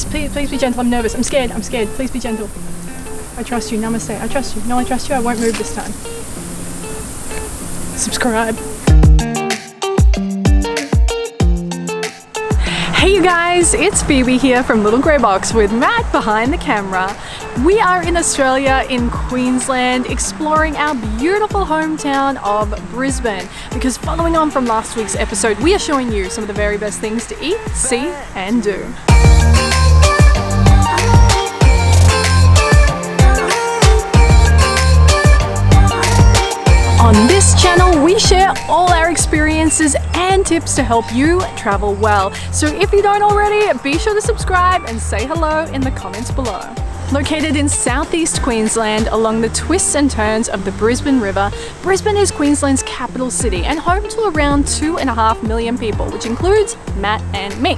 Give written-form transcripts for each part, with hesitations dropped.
please be gentle. I'm nervous. I'm scared. Please be gentle. I trust you. Namaste. I trust you. No, I trust you. I won't move this time. Subscribe. Hey you guys, it's Phoebe here from Little Grey Box with Matt behind the camera. We are in Australia, in Queensland, exploring our beautiful hometown of Brisbane. Because following on from last week's episode, we are showing you some of the very best things to eat, see, and do. On this channel, we share all our experiences and tips to help you travel well. So if you don't already, be sure to subscribe and say hello in the comments below. Located in southeast Queensland along the twists and turns of the Brisbane River, Brisbane is Queensland's capital city and home to around 2.5 million people, which includes Matt and me.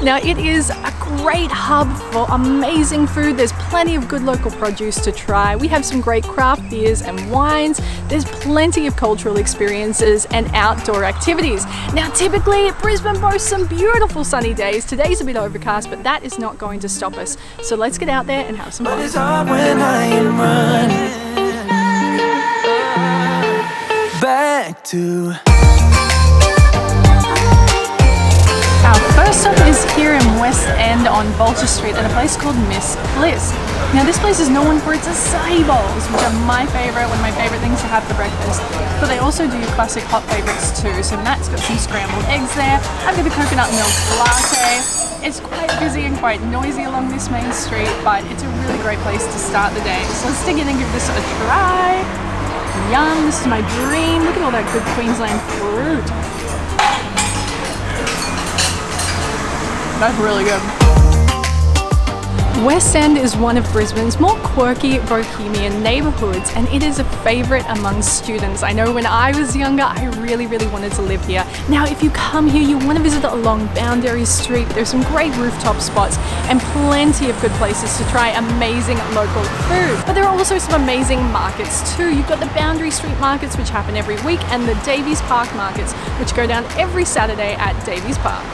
Now it is a great hub for amazing food. There's plenty of good local produce to try. We have some great craft beers and wines. There's plenty of cultural experiences and outdoor activities. Now typically Brisbane boasts some beautiful sunny days. Today's a bit overcast, but that is not going to stop us. So let's get out there and have some fun. But it's hard when I am running back to. Our first stop is here in West End on Vulture Street at a place called Miss Bliss. Now this place is known for its acai bowls, which are my favourite, one of my favourite things to have for breakfast. But they also do classic hot favourites too. So Matt's got some scrambled eggs there. I've got the coconut milk latte. It's quite busy and quite noisy along this main street, but it's a really great place to start the day. So let's dig in and give this a try. Yum, this is my dream. Look at all that good Queensland fruit. That's really good. West End is one of Brisbane's more quirky bohemian neighbourhoods, and it is a favourite among students. I know when I was younger, I really wanted to live here. Now, if you come here, you want to visit along Boundary Street. There's some great rooftop spots and plenty of good places to try amazing local food. But there are also some amazing markets too. You've got the Boundary Street markets, which happen every week, and the Davies Park markets, which go down every Saturday at Davies Park.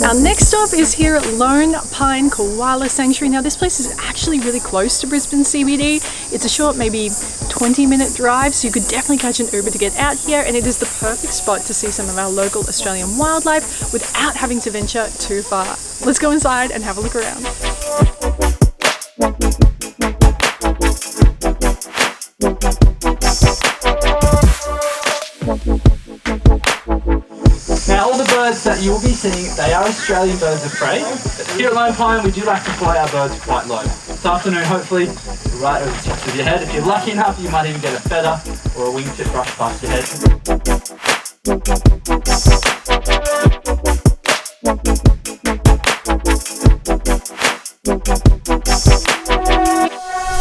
Our next stop is here at Lone Pine Koala Sanctuary. Now this place is actually really close to Brisbane CBD. It's a short, maybe 20-minute drive, so you could definitely catch an Uber to get out here, and it is the perfect spot to see some of our local Australian wildlife without having to venture too far. Let's go inside and have a look around. Now all the birds that you will be seeing, they are Australian birds of prey. Here at Lone Pine, we do like to fly our birds quite low. This afternoon, hopefully, right over the tips of your head. If you're lucky enough, you might even get a feather or a wingtip brush past your head.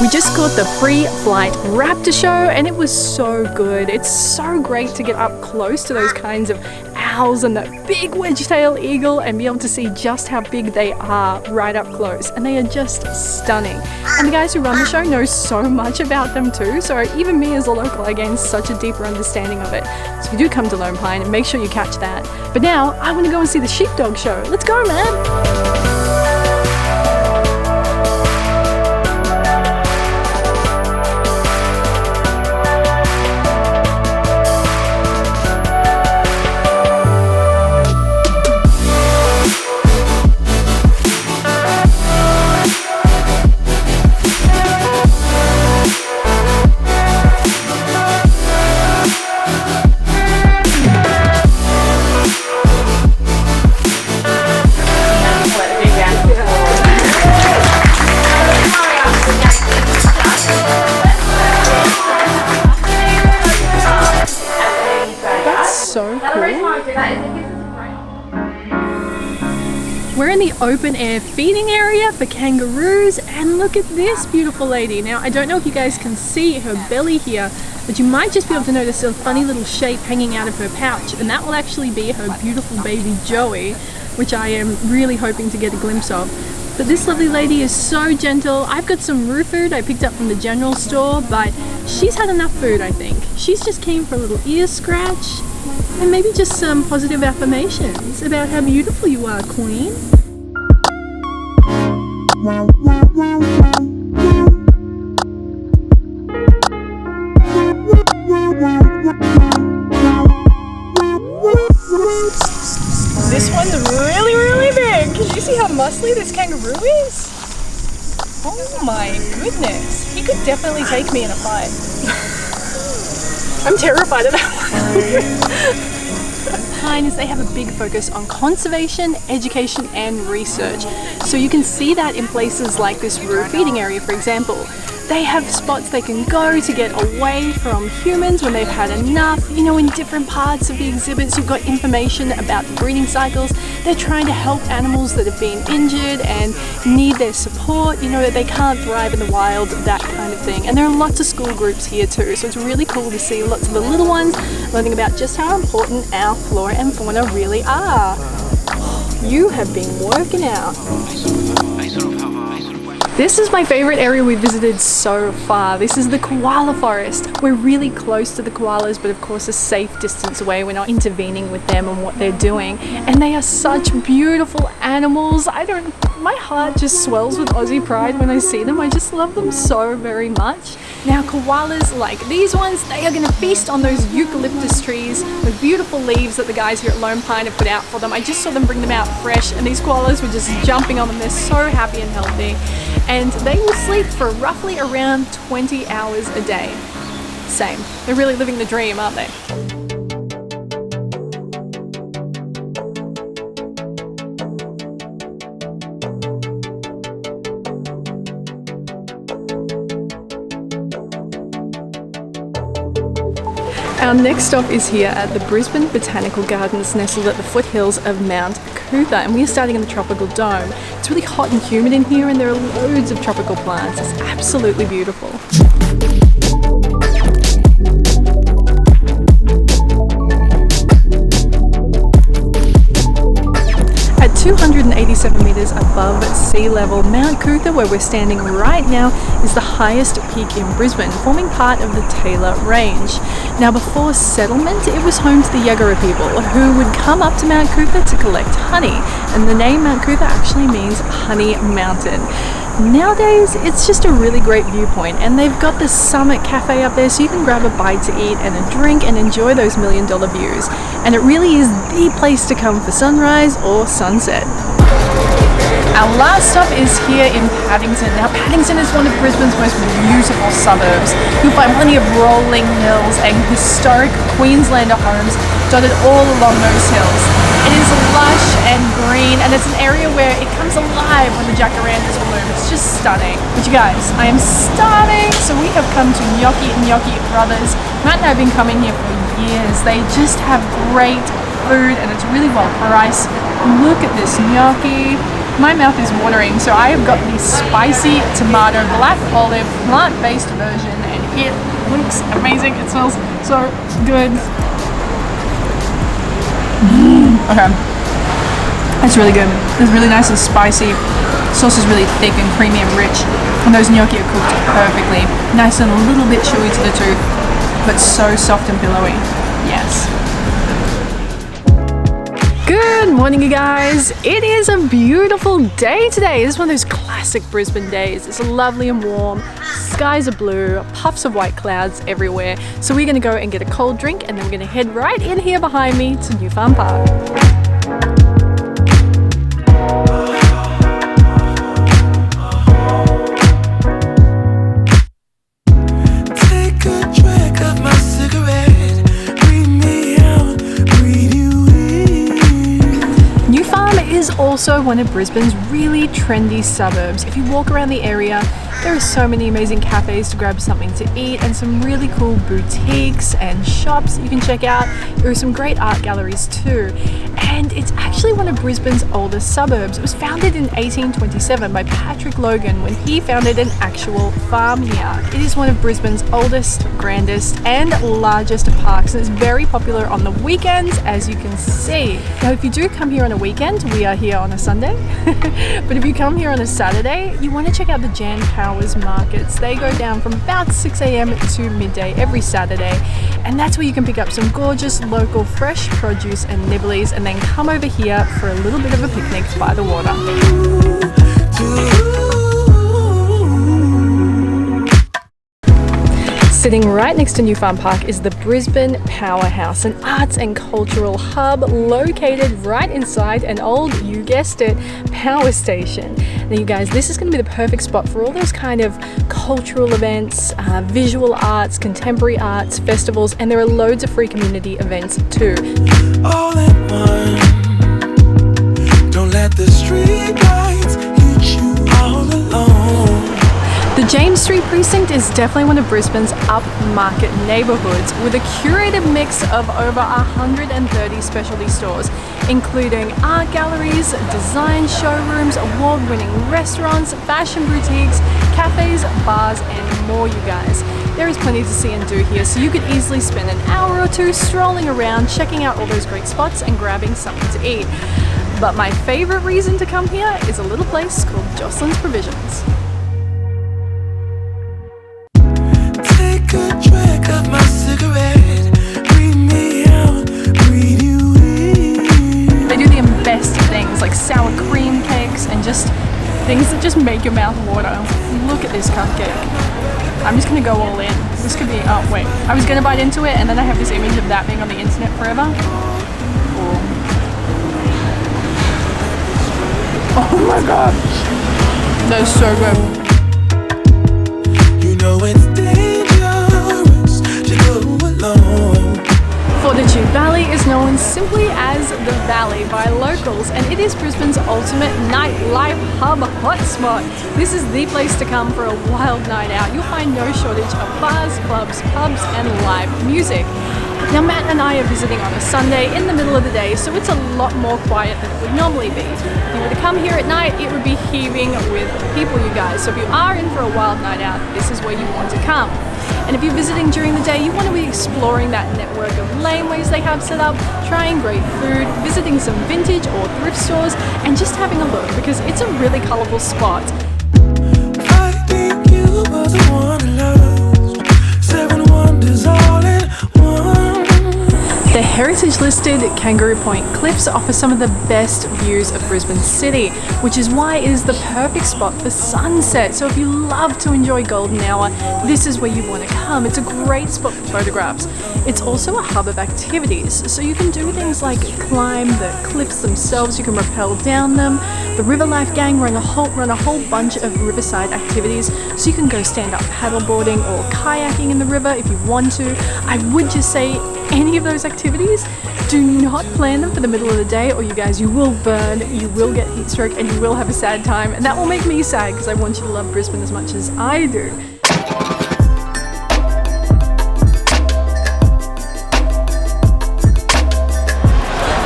We just caught the free flight raptor show, and it was so good. It's so great to get up close to those kinds of owls and that big wedge-tailed eagle and be able to see just how big they are right up close, and they are just stunning. And the guys who run the show know so much about them too, so even me as a local, I gained such a deeper understanding of it. So if you do come to Lone Pine, make sure you catch that. But now I want to go and see the sheepdog show. Let's go, man! So cool. We're in the open air feeding area for kangaroos, and look at this beautiful lady. Now I don't know if you guys can see her belly here, but you might just be able to notice a funny little shape hanging out of her pouch, and that will actually be her beautiful baby Joey, which I am really hoping to get a glimpse of. But this lovely lady is so gentle. I've got some roo food I picked up from the general store, but she's had enough food, I think. She's just keen for a little ear scratch And maybe just some positive affirmations about how beautiful you are, Queen. This one's really, really big. Can you see how muscly this kangaroo is? Oh my goodness. He could definitely take me in a fight. I'm terrified of that one. Is they have a big focus on conservation, education and research. So you can see that in places like this roof feeding area, for example. They have spots they can go to get away from humans when they've had enough. You know, in different parts of the exhibits, you've got information about the breeding cycles. They're trying to help animals that have been injured and need their support, you know, that they can't thrive in the wild, that kind of thing. And there are lots of school groups here too, so it's really cool to see lots of the little ones learning about just how important our flora and fauna really are. You have been working out. This is my favorite area we visited so far. This is the koala forest. We're really close to the koalas, but of course a safe distance away. We're not intervening with them and what they're doing. And they are such beautiful animals. My heart just swells with Aussie pride when I see them. I just love them so very much. Now koalas like these ones, they are gonna feast on those eucalyptus trees with beautiful leaves that the guys here at Lone Pine have put out for them. I just saw them bring them out fresh and these koalas were just jumping on them. They're so happy and healthy. And they will sleep for roughly around 20 hours a day. Same. They're really living the dream, aren't they? Our next stop is here at the Brisbane Botanical Gardens, nestled at the foothills of Mount Cootha, and we are starting in the tropical dome. It's really hot and humid in here and there are loads of tropical plants. It's absolutely beautiful. At 287 metres above sea level, Mount Cootha, where we're standing right now, is the highest peak in Brisbane, forming part of the Taylor Range. Now before settlement, it was home to the Yagara people, who would come up to Mount Cootha to collect honey, and the name Mount Cootha actually means Honey Mountain. Nowadays, it's just a really great viewpoint, and they've got the Summit Cafe up there so you can grab a bite to eat and a drink and enjoy those $1 million views. And it really is the place to come for sunrise or sunset. Our last stop is here in Paddington. Now Paddington is one of Brisbane's most beautiful suburbs. You'll find plenty of rolling hills and historic Queenslander homes dotted all along those hills. It is lush and green, and it's an area where it comes alive when the jacarandas bloom. It's just stunning. But you guys, I am starving, so we have come to Gnocchi Brothers. Matt and I have been coming here for years. They just have great food and it's really well priced. Look at this gnocchi. My mouth is watering, so I have got the spicy tomato black olive plant-based version and it looks amazing. It smells so good. Okay, that's really good. It's really nice and spicy. Sauce is really thick and creamy and rich, and those gnocchi are cooked perfectly. Nice and a little bit chewy to the tooth, but so soft and pillowy. Yes. Good morning, you guys. It is a beautiful day today. This is one of those classic Brisbane days. It's lovely and warm. Skies are blue, puffs of white clouds everywhere. So we're going to go and get a cold drink and then we're going to head right in here behind me to New Farm Park. Also one of Brisbane's really trendy suburbs. If you walk around the area, there are so many amazing cafes to grab something to eat and some really cool boutiques and shops you can check out. There are some great art galleries too. And it's actually one of Brisbane's oldest suburbs. It was founded in 1827 by Patrick Logan when he founded an actual farmyard. It is one of Brisbane's oldest, grandest and largest parks, and it's very popular on the weekends, as you can see. Now if you do come here on a weekend, we are here on a Sunday, but if you come here on a Saturday, you want to check out the jam-packed hours markets. They go down from about 6 a.m. to midday every Saturday, and that's where you can pick up some gorgeous local fresh produce and nibblies and then come over here for a little bit of a picnic by the water. Sitting right next to New Farm Park is the Brisbane Powerhouse, an arts and cultural hub located right inside an old, you guessed it, power station. Now you guys, this is going to be the perfect spot for all those kind of cultural events, visual arts, contemporary arts, festivals, and there are loads of free community events too. All at one. Don't let the street lights hit you all alone. The James Street precinct is definitely one of Brisbane's upmarket neighbourhoods with a curated mix of over 130 specialty stores, including art galleries, design showrooms, award-winning restaurants, fashion boutiques, cafes, bars and more, you guys. There is plenty to see and do here, so you could easily spend an hour or two strolling around, checking out all those great spots and grabbing something to eat. But my favourite reason to come here is a little place called Jocelyn's Provisions. A track of my cigarette. Breathe me out, breathe you in. They do the best things like sour cream cakes and just things that just make your mouth water. Look at this cupcake. I'm just gonna go all in. This could be, oh wait, I was gonna bite into it and then I have this image of that being on the internet forever. Oh my god. That is so good. You know it's dangerous to go alone. Fortitude Valley is known simply as the Valley by locals, and it is Brisbane's ultimate nightlife hub hotspot. This is the place to come for a wild night out. You'll find no shortage of bars, clubs, pubs and live music. Now Matt and I are visiting on a Sunday in the middle of the day, so it's a lot more quiet than it would normally be. If you were to come here at night, it would be heaving with people, you guys. So if you are in for a wild night out, this is where you want to come. And if you're visiting during the day, you want to be exploring that network of laneways they have set up, trying great food, visiting some vintage or thrift stores, and just having a look because it's a really colourful spot. I think you were the one I lost. 7 wonders all in one. The heritage-listed Kangaroo Point Cliffs offer some of the best views of Brisbane City, which is why it is the perfect spot for sunset. So if you love to enjoy golden hour, this is where you want to come. It's a great spot for photographs. It's also a hub of activities, so you can do things like climb the cliffs themselves, you can rappel down them. The River Life Gang run a whole bunch of riverside activities, so you can go stand-up paddleboarding or kayaking in the river if you want to. I would just say any of those activities, do not plan them for the middle of the day or you guys, you will burn, you will get heat stroke and you will have a sad time, and that will make me sad because I want you to love Brisbane as much as I do.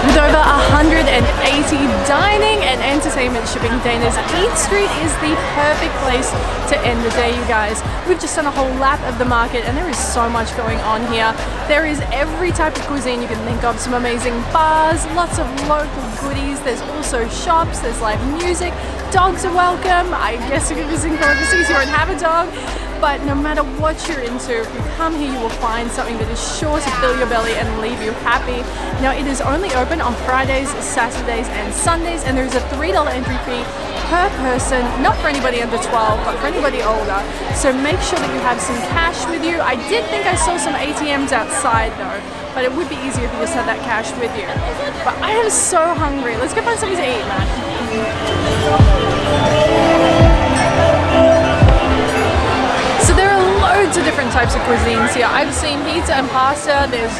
With over 180 dining and entertainment shipping containers, Eat Street is the perfect place to end the day, you guys. We've just done a whole lap of the market and there is so much going on here. There is every type of cuisine you can think of, some amazing bars, lots of local goodies, there's also shops, there's live music, dogs are welcome. I guess if you're visiting from overseas you won't have a dog. But no matter what you're into, if you come here you will find something that is sure to fill your belly and leave you happy. Now it is only open on Fridays, Saturdays and Sundays, and there is a $3 entry fee per person, not for anybody under 12 but for anybody older. So make sure that you have some cash with you. I did think I saw some ATMs outside though, but it would be easier if you just had that cash with you. But I am so hungry. Let's go find something to eat, man. So there are loads of different types of cuisines here. I've seen pizza and pasta. There's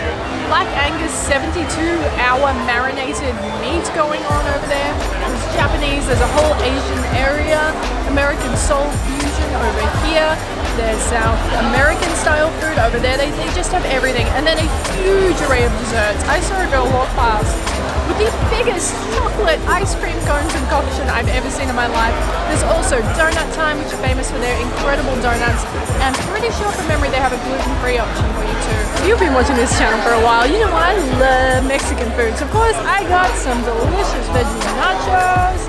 Black Angus 72-hour marinated meat going on over there. There's Japanese. There's a whole Asian area. American soul fusion over here. There's South American style food over there. They just have everything. And then a huge array of desserts. I saw a girl walk past with the biggest chocolate ice cream cone concoction I've ever seen in my life. There's also Donut Time, which are famous for their incredible donuts. And pretty sure from memory they have a gluten-free option for you too. If you've been watching this channel for a while, you know I love Mexican food. So of course I got some delicious veggie nachos.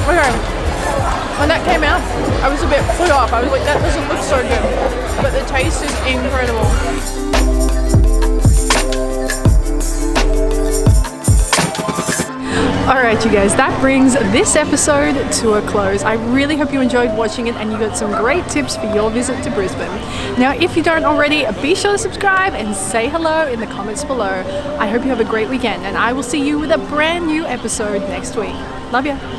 Okay. When When that came out, I was a bit put off. I was like, that doesn't look so good. But the taste is incredible. Alright you guys, that brings this episode to a close. I really hope you enjoyed watching it and you got some great tips for your visit to Brisbane. Now if you don't already, be sure to subscribe and say hello in the comments below. I hope you have a great weekend and I will see you with a brand new episode next week. Love ya!